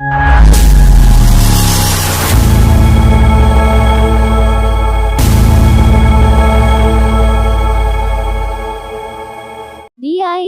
DIA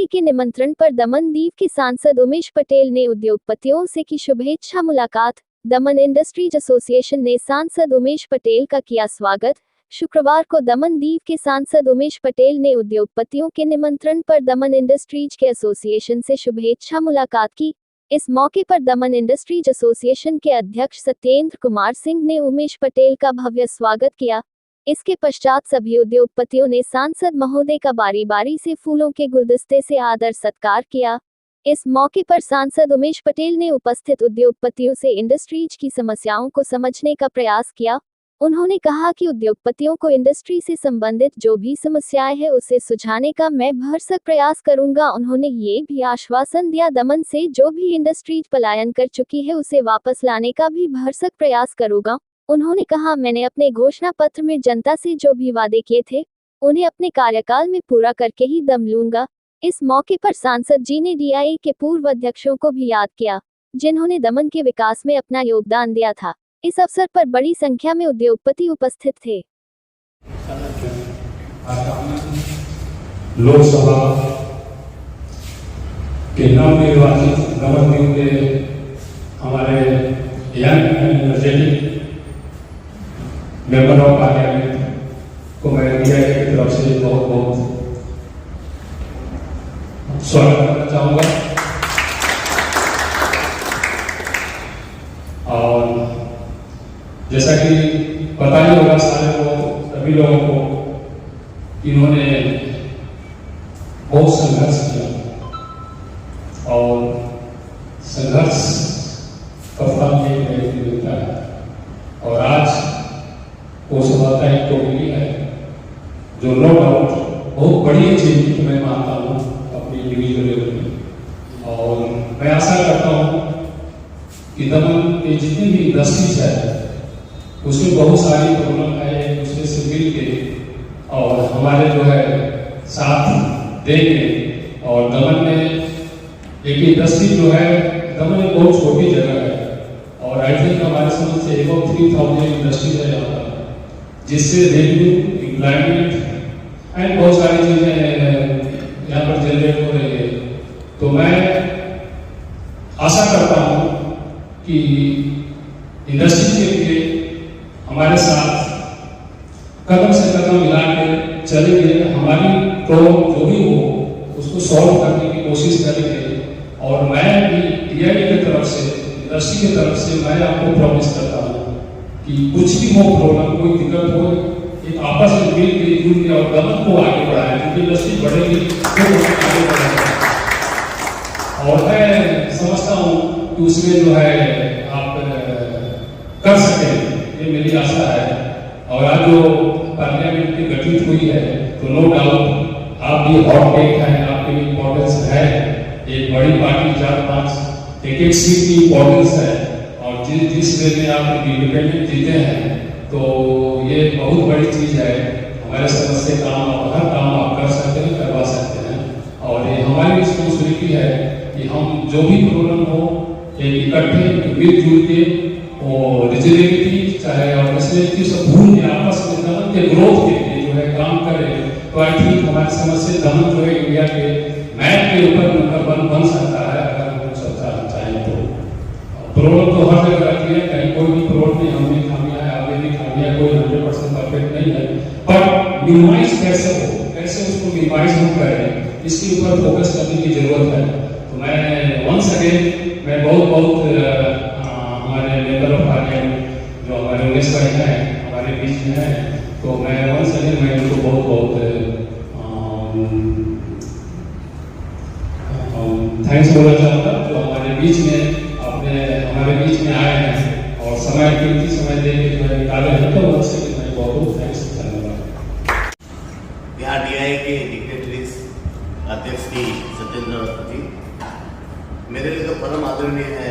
के निमंत्रण पर दमन दीव के सांसद उमेश पटेल ने उद्योगपतियों से की शुभेच्छा मुलाकात। दमन इंडस्ट्रीज एसोसिएशन ने सांसद उमेश पटेल का किया स्वागत। शुक्रवार को दमन दीव के सांसद उमेश पटेल ने उद्योगपतियों के निमंत्रण पर दमन इंडस्ट्रीज के एसोसिएशन से शुभेच्छा मुलाकात की। इस मौके पर दमन इंडस्ट्रीज एसोसिएशन के अध्यक्ष सत्येंद्र कुमार सिंह ने उमेश पटेल का भव्य स्वागत किया। इसके पश्चात सभी उद्योगपतियों ने सांसद महोदय का बारी बारी से फूलों के गुलदस्ते से आदर सत्कार किया। इस मौके पर सांसद उमेश पटेल ने उपस्थित उद्योगपतियों से इंडस्ट्रीज की समस्याओं को समझने का प्रयास किया। उन्होंने कहा कि उद्योगपतियों को इंडस्ट्री से संबंधित जो भी समस्याएं हैं उसे सुलझाने का मैं भरसक प्रयास करूंगा। उन्होंने ये भी आश्वासन दिया दमन से जो भी इंडस्ट्रीज पलायन कर चुकी है उसे वापस लाने का भी भरसक प्रयास करूंगा। उन्होंने कहा, मैंने अपने घोषणा पत्र में जनता से जो भी वादे किए थे उन्हें अपने कार्यकाल में पूरा करके ही दम लूंगा। इस मौके पर सांसद जी ने डीआईए के पूर्व अध्यक्षों को भी याद किया जिन्होंने दमन के विकास में अपना योगदान दिया था। इस अवसर पर बड़ी संख्या में उद्योगपति उपस्थित थे। लोकसभा के नवनिर्वाचित दमन दीव के हमारे young energetic member of parliament को मैं डीआईए की तरफ से बहुत बहुत स्वागत करना चाहूंगा। और जैसा कि पता ही होगा सारे लोग सभी लोगों को, इन्होंने बहुत संघर्ष किया और संघर्ष का फल एक मिलता है। और आज वो सफलता एक को मिली है जो नो डाउट बहुत बड़ी अचीवमेंट मैं मानता हूँ अपनी इंडिविजुअल लेवल में। और मैं आशा करता हूँ कि दमन की जितनी भी इंडस्ट्रीज है उसमें बहुत सारी प्रॉब्लम है, एक दूसरे से मिल के और हमारे जो है साथ देंगे। और दमन में एक इंडस्ट्री जो है, दमन एक बहुत छोटी जगह है और आई थिंक हमारे समझ से एबव 3000 इंडस्ट्रीज है यहाँ पर, जिससे रेवेन्यू, एम्प्लॉयमेंट एंड बहुत सारी चीजें यहाँ पर जनरेट हो रही है। तो मैं आशा करता हूँ कि इंडस्ट्री के लिए हमारे साथ कदम से कदम मिला के चलेंगे, हमारी प्रॉब्लम जो भी हो उसको सॉल्व करने की कोशिश करेंगे। और मैं भी डीआईए की तरफ से, इंडस्ट्री की तरफ से मैं आपको प्रॉमिस करता हूँ कि कुछ भी हो प्रॉब्लम, कोई दिक्कत हो, एक आपस में मिल के जुड़ के और दमन को आगे बढ़ाएं, क्योंकि इंडस्ट्री बढ़ेगी तो आगे बढ़ेगा। और मैं समझता हूँ कि उसमें जो है आप कर सकें, ये मेरी आशा है। और आज जो पार्लियामेंट की गठित हुई है तो नो डाउट आप भी हॉट टेक हैं, आपकी इम्पोर्टेंस है। एक बड़ी पार्टी 4-5 एक सीट की इम्पोर्टेंस है और जिस वे में आप इंडिपेंडेंट जीते हैं तो ये बहुत बड़ी चीज है। हमारे समझ से काम, हर काम आप कर सकते हैं, करवा सकते हैं। और ये हमारी रिस्पॉन्सिबिलिटी है कि हम जो भी प्रॉब्लम हो एक इकट्ठे मिलजुल के और रिजनेबिलिटी चाहे और फैसिलिटी सब भूल के आपस में दमन के ग्रोथ के लिए जो है काम करें। तो आई थिंक हमारी समझ से दमन जो है इंडिया के मैप के ऊपर नंबर 1 बन सकता है अगर हम सब चाहें तो। प्रॉब्लम तो हर जगह रहती है, कहीं कोई भी प्रॉब्लम नहीं, हमने खामियां है, आगे भी खामियां, कोई 100% परफेक्ट नहीं है। पर मिनिमाइज कैसे हो, कैसे उसको मिनिमाइज हम करें, इसके ऊपर फोकस करने की जरूरत है। तो मैं वंस अगेन मैं बहुत हमारे मेंबर ऑफ पार्लियामेंट जो हमारे उमेश भाई हैं हमारे बीच में हैं, तो मैं वंस अगेन मैं उनको बहुत थैंक्स बोलना चाहूँगा जो हमारे बीच में हमारे बीच में आए हैं और कीमती समय दे के जो है निकाले हैं। तो वंस अगेन मैं बहुत थैंक्स धन्यवाद। यहाँ डीआईए के डिक्टेटरीज अध्यक्ष की सत्येंद्र जी, मेरे लिए तो परम आदरणीय है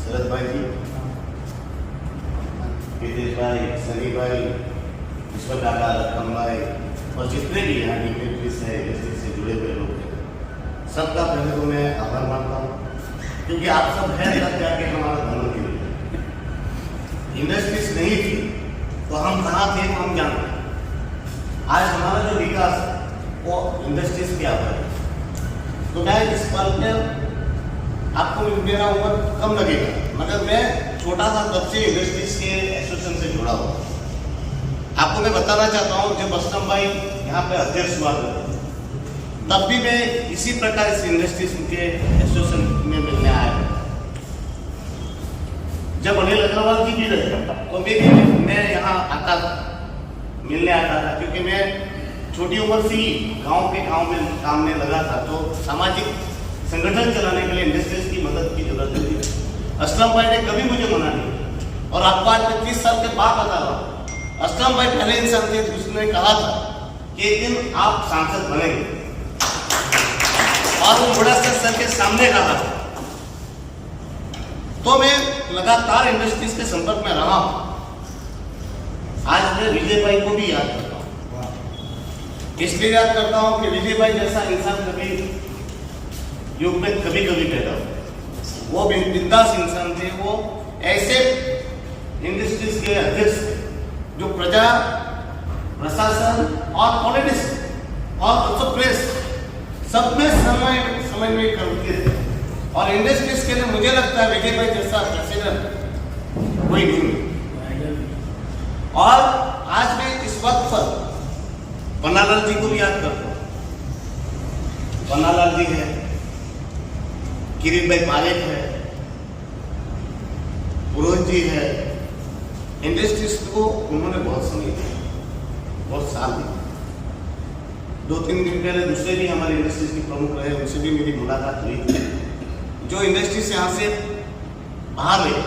शरद भाई जी, हितेश भाई, सनी भाई, ईश्वर काका, रत्नम भाई और जितने भी यहाँ डिक्टेटरीज है इंडस्ट्री से जुड़े हुए लोग हैं, सबका पहले तो मैं आभार मानता हूँ, क्योंकि आप सब हैं तब जाके हमारा कहाँ थे हम जानते हैं। आज हमारा जो विकास वो इंडस्ट्रीज के आधार है। तो मैं इस पल में आपको मेरा उम्र कम लगेगा, मगर मैं छोटा था तब से इंडस्ट्रीज के एसोसिएशन से जुड़ा हुआ। आपको मैं बताना चाहता हूँ, जब असलम भाई यहाँ पे अध्यक्ष हुआ तब भी मैं इसी प्रकार इस इंडस्ट्रीज के एसोसिएशन में मिलने आया। जब अनिल अग्रवाल जी भी रहे तो मैं यहाँ आता था, मिलने आता था, क्योंकि मैं छोटी उम्र से ही गांव में काम में लगा था। तो सामाजिक संगठन चलाने के लिए इंडस्ट्रीज की मदद की जरूरत थी। असलम भाई ने कभी मुझे मना नहीं, और आपको आज 35 साल के बाद बता रहा हूँ, असलम भाई पहले इंसान थे जिसने कहा था कि एक दिन आप सांसद बनेंगे, और वो बड़ा सर के सामने कहा था। तो मैं लगातार इंडस्ट्रीज के संपर्क में रहा हूं। आज मैं विजय भाई को भी याद करता हूं, इसलिए याद करता हूं कि विजय भाई जैसा इंसान कभी युग में कभी पैदा हुआ। वो बिंदास इंसान थे, वो ऐसे इंडस्ट्रीज के अध्यक्ष थे जो प्रजा, प्रशासन और पॉलिटिक्स और प्रेस सब में समन्वय करते थे। और इंडस्ट्रीज के लिए मुझे लगता है विजय भाई जैसा प्रेसिडेंट कोई नहीं। और आज मैं इस वक्त पर पन्नालाल जी को भी याद करता हूँ। पन्नालाल जी है, किरीट भाई पारेख है, पुरोहित जी है। इंडस्ट्रीज को उन्होंने बहुत समय दिया, बहुत साल दिया। 2-3 दिन पहले दूसरे भी हमारे इंडस्ट्रीज के प्रमुख रहे, उनसे भी मेरी मुलाकात हुई थी, जो इंडस्ट्रीज यहाँ से बाहर रहे।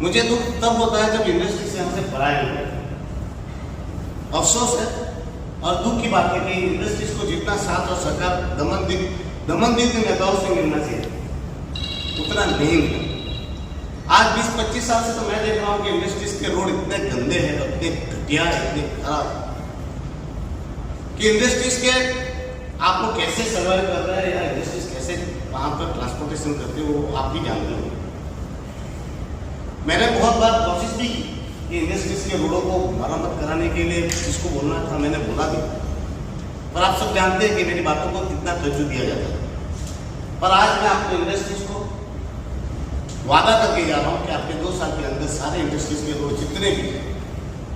मुझे दुख तब होता है जब इंडस्ट्री से हमसे पराए हो गए। अफसोस है और दुख की बात है कि इंडस्ट्रीज को जितना साथ और सरकार दमनदीप के नेताओं से मिलना चाहिए उतना नहीं मिला। आज 20-25 साल से तो मैं देख रहा हूँ कि इंडस्ट्रीज के रोड इतने गंदे हैं, इतने घटिया, इतने खराब कि इंडस्ट्रीज के आप लोग कैसे सर्वाइव कर रहे हैं या इंडस्ट्रीज कैसे वहाँ पर ट्रांसपोर्टेशन करते हो वो आप भी जानते हो। मैंने बहुत बार कोशिश भी की कि इंडस्ट्रीज के रोडों को मरम्मत कराने के लिए जिसको बोलना था मैंने बोला भी, पर आप सब जानते हैं कि मेरी बातों को कितना तवज्जो दिया जाता है। पर आज मैं आपको इंडस्ट्रीज को वादा करके जा रहा हूँ कि आपके 2 साल के अंदर सारे इंडस्ट्रीज के रोड जितने भी,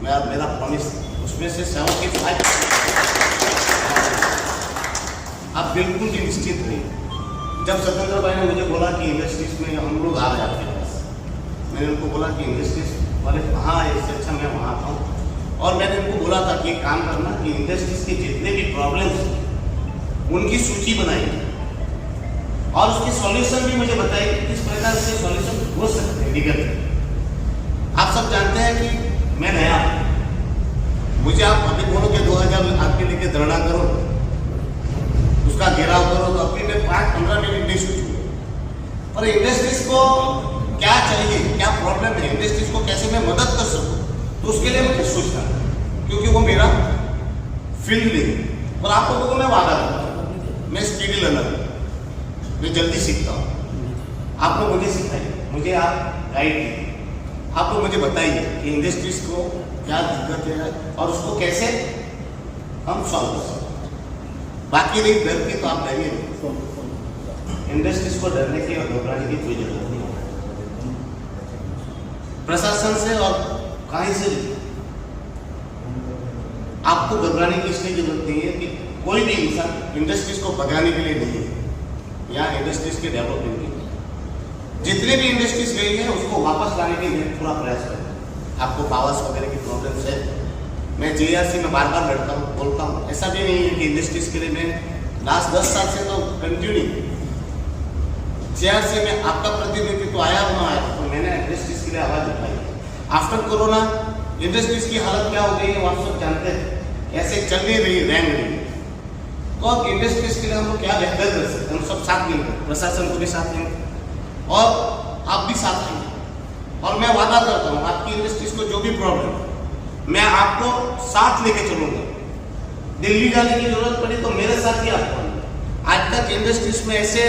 मैं मेरा प्रॉमिस, उसमें से 75 आप बिल्कुल भी निश्चित रहिए। जब सत्येंद्र भाई ने मुझे बोला कि इंडस्ट्रीज में हम लोग आ रहे हैं आपके पास, मैंने उनको बोला कि इंडस्ट्रीज वाले कहाँ है, इससे अच्छा मैं वहाँ आता हूँ। और मैंने उनको बोला था कि काम करना कि इंडस्ट्रीज के जितने भी प्रॉब्लम्स उनकी सूची बनाई और उसकी सॉल्यूशन भी मुझे बताइए कि किस प्रकार से सॉल्यूशन हो सकते हैं लीगल। आप सब जानते हैं कि मैं नया, मुझे आप अभी बोलो कि 2000 आपके लेके धरना करो, उसका घेराव करो, तो अभी मैं 5-15 मिनट नहीं सोचूंगा। पर इंडस्ट्रीज को क्या चाहिए, क्या प्रॉब्लम है, इंडस्ट्रीज को कैसे मैं मदद कर सकूं, तो उसके लिए मुझे सोचना है, क्योंकि वो मेरा फील्ड नहीं। और आप लोगों को मैं वादा करता हूँ, मैं स्पीडी लर्नर, मैं जल्दी सीखता हूँ। आप लोग मुझे सिखाइए, मुझे आप गाइड कीजिए, आप लोग मुझे बताइए कि इंडस्ट्रीज को क्या दिक्कत है और उसको कैसे हम सॉल्व कर सकते हैं। बाकी नहीं डर की तो आप डरिए नहीं, इंडस्ट्रीज को डरने की और घबराने की कोई जरूरत नहीं। प्रशासन से और कहीं से आपको घबराने की इसलिए जरूरत नहीं है कि कोई भी इंसान इंडस्ट्रीज को भगाने के लिए नहीं है या इंडस्ट्रीज के डेवलपमेंट के लिए। जितने भी इंडस्ट्रीज गई है उसको वापस लाने के लिए पूरा प्रयास करें। आपको पावर्स वगैरह की प्रॉब्लम्स है, मैं जेआरसी में बार बार लड़ता हूँ, बोलता हूँ। ऐसा भी नहीं है कि इंडस्ट्रीज के लिए मैं लास्ट 10 साल से तो कंटिन्यू जेआरसी में आपका प्रतिनिधित्व तो आया हुआ है, तो मैंने इंडस्ट्रीज के लिए आवाज उठाई। आफ्टर कोरोना इंडस्ट्रीज की हालत क्या हो गई है आप सब जानते हैं, ऐसे चल नहीं रही, रैंक रही। तो अब इंडस्ट्रीज के लिए हम लोग क्या बेहतर कर सकते हैं, हम सब साथ मिलकर, प्रशासन को भी साथ लेंगे और आप भी साथ आएंगे। और मैं वादा करता हूँ आपकी इंडस्ट्रीज को जो भी प्रॉब्लम, मैं आपको साथ लेके चलूंगा। दिल्ली जाने की जरूरत पड़ी तो मेरे साथ ही आपको। आज तक इंडस्ट्रीज में ऐसे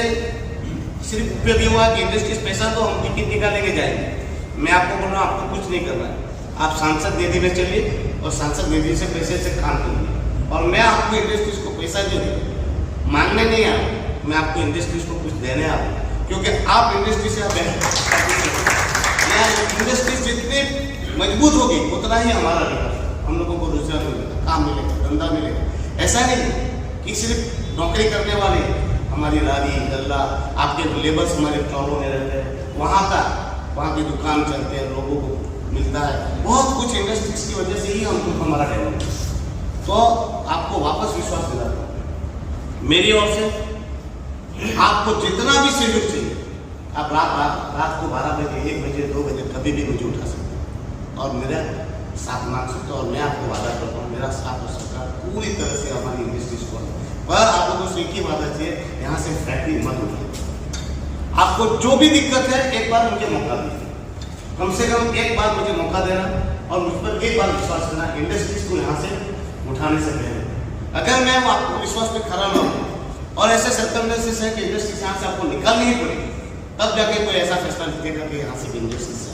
सिर्फ उपयोग हुआ कि इंडस्ट्रीज पैसा तो हम टिकट निकालेंगे जाएंगे। मैं आपको बोल रहा हूँ आपको कुछ नहीं करना है, आप सांसद निधि में चलिए और सांसद निधि से पैसे से काम करिए। और मैं आपको इंडस्ट्रीज को पैसा दे दूँ, मांगने नहीं आ रहा, मैं आपको इंडस्ट्रीज को कुछ देने आ रहा हूँ, क्योंकि आप इंडस्ट्री से इंडस्ट्रीज जितनी मजबूत होगी उतना ही हमारा विकास, हम लोगों को रोजगार मिलेगा, काम मिलेगा, धंधा मिलेगा। ऐसा नहीं कि सिर्फ नौकरी करने वाले हमारी रारी गल्ला आपके लेबर्स हमारे टॉलों में रहते हैं, वहाँ की दुकान चलते हैं, लोगों को मिलता है बहुत कुछ इंडस्ट्रीज की वजह से ही हमको हमारा डेवलप। तो आपको वापस विश्वास दिलाता हूँ मेरी ओर से, आपको जितना भी सहयोग चाहिए आप रात को 12 बजे 1 बजे 2 बजे कभी भी मुझे उठा सकते हैं और मेरा साथ मांग सकते हो। और मैं आपको वादा करता हूँ मेरा साथ और सरकार पूरी तरह से हमारी इंडस्ट्रीज को, पर आप लोगों से एक ही वादा चाहिए, यहाँ से फैक्ट्री मत उठाइए। आपको जो भी दिक्कत है एक बार मुझे मौका दीजिए, कम से कम एक बार मुझे मौका देना और मुझ पर एक बार विश्वास करना इंडस्ट्रीज को यहाँ से उठाने से पहले। अगर मैं आपको विश्वास पे खड़ा ना हूँ और ऐसे सर्कमस्टेंसेस है कि इंडस्ट्री से यहाँ से आपको निकालनी ही पड़ेगी, तब जाके कोई ऐसा फैसला लिखेगा कि यहाँ से इंडस्ट्री से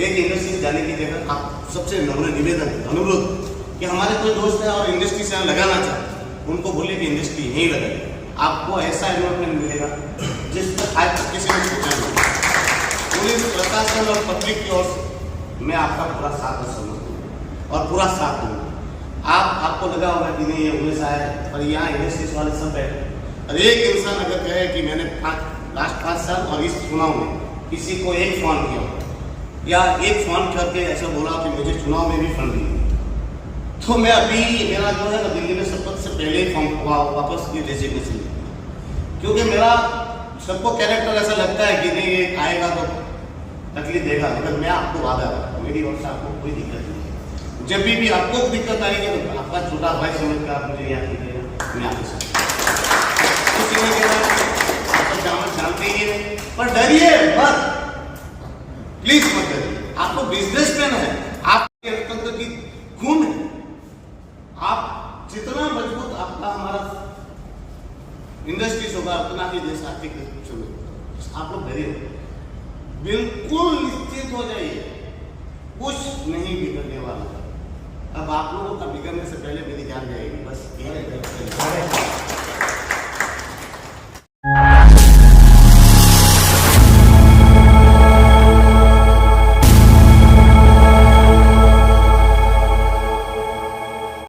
एक इंडस्ट्री जाने की जगह आप सबसे नम्र निवेदन अनुरोध कि हमारे कोई दोस्त है और इंडस्ट्री से यहाँ लगाना चाहते, उनको बोलिए कि इंडस्ट्री यहीं लगाइए, आपको ऐसा एनवायरमेंट मिलेगा जिस पर आज तक किसी ने सोचा नहीं। पुलिस प्रशासन और पब्लिक की ओर से मैं आपका पूरा साथ और समझ दूँ और पूरा साथ दूँगा। आपको लगा होगा कि नहीं ये उन्नीस आया, पर यहाँ इंडस्ट्रीज वाले सब बैठे और एक इंसान अगर कहे कि मैंने लास्ट 5 साल और इस चुनाव में किसी को एक फोन किया या एक फोन करके ऐसा बोला कि मुझे चुनाव में भी फंड दिए, तो मैं अभी मेरा जो है ना दिल्ली में शपथ से पहले ही फॉर्म वापस की रेजिग्नेशन ली, क्योंकि मेरा सबको कैरेक्टर ऐसा लगता है कि नहीं ये आएगा तो तकलीफ देगा, लेकिन मैं आपको वादा करता हूँ मेरी ओर से आपको कोई दिक्कत नहीं है। जब भी आपको दिक्कत आएगी तो आपका छोटा भाई समझ कर आप मुझे याद कीजिएगा, मैं आपके साथ जानते ही है, पर डरिए मत, प्लीज मत डरिए। आपको बिजनेसमैन है, आपके लोकतंत्र की खून है, आप जितना मजबूत आपका हमारा इंडस्ट्रीज होगा उतना ही देश आर्थिक आप लोग डरिए, बिल्कुल निश्चित हो जाइए, कुछ नहीं बिगड़ने वाला। अब आप लोगों का बिगड़ने से पहले मेरी जान जाएगी, बस